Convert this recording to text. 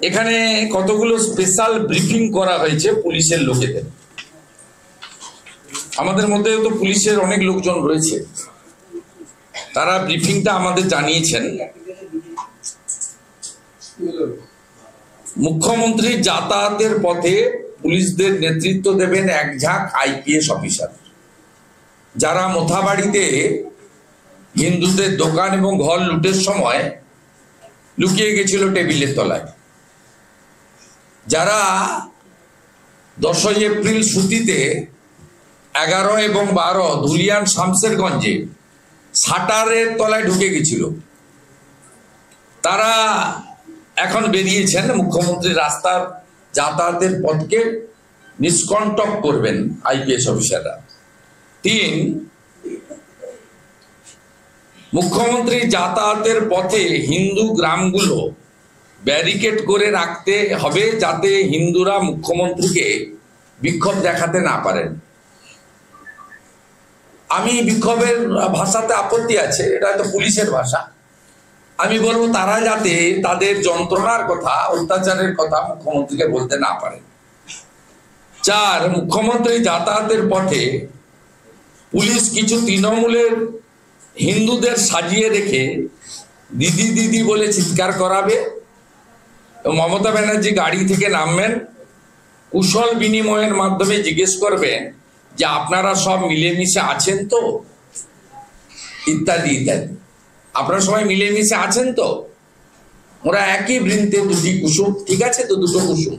এখানে কতগুলো special briefing করা হয়েছে পুলিশের লোকেদের। আমাদের মধ্যে তো পুলিশের অনেক লোকজন রয়েছে, তারা ব্রিফিংটা আমাদের জানিয়েছেন। মুখ্যমন্ত্রী যাতায়াতের পথে পুলিশদের নেতৃত্ব দেবেন এক ঝাঁক আইপিএস অফিসার, যারা মোথাবাড়িতে হিন্দুদের দোকান এবং ঘর লুটের সময় লুকিয়ে গেছিল টেবিলের তলায়, যারা 10ই এপ্রিল সুতিতে 11 এবং 12 ধুলিয়ান শামসেরগঞ্জে শাটারের তলায় ঢুকে গেছিল, তারা এখন বেরিয়েছেন। মুখ্যমন্ত্রী রাস্তার যাতায়াতের পথকে নিষ্কণ্টক করবেন আইপিএস অফিসাররা। 3, মুখ্যমন্ত্রী যাতায়াতের পথে হিন্দু গ্রামগুলো ব্যারিকেড করে রাখতে হবে, যাতে হিন্দুরা মুখ্যমন্ত্রীকে বিক্ষোভ দেখাতে না পারেন। আমি বিক্ষোভের ভাষাতে আপত্তি আছে, এটা তো পুলিশের ভাষা। আমি বলবো তারা যাতে তাদের যন্ত্রণার কথা, অত্যাচারের কথা মুখ্যমন্ত্রীকে বলতে না পারেন। 4, মুখ্যমন্ত্রী যাতায়াতের পথে পুলিশ কিছু তৃণমূলের হিন্দুদের সাজিয়ে রেখে দিদি দিদি বলে চিৎকার করাবে। মমতা ব্যানার্জি গাড়ি থেকে নামবেন, কুশল বিনিময়ের মাধ্যমে জিজ্ঞেস করবেন যে আপনারা সব মিলেমিশে আছেন তো, ইত্যাদি ইত্যাদি। আপনারা সবাই মিলেমিশে আছেন তো? ওরা একই বৃন্তে দুটি কুসুম, ঠিক আছে তো? দুটো কুসুম।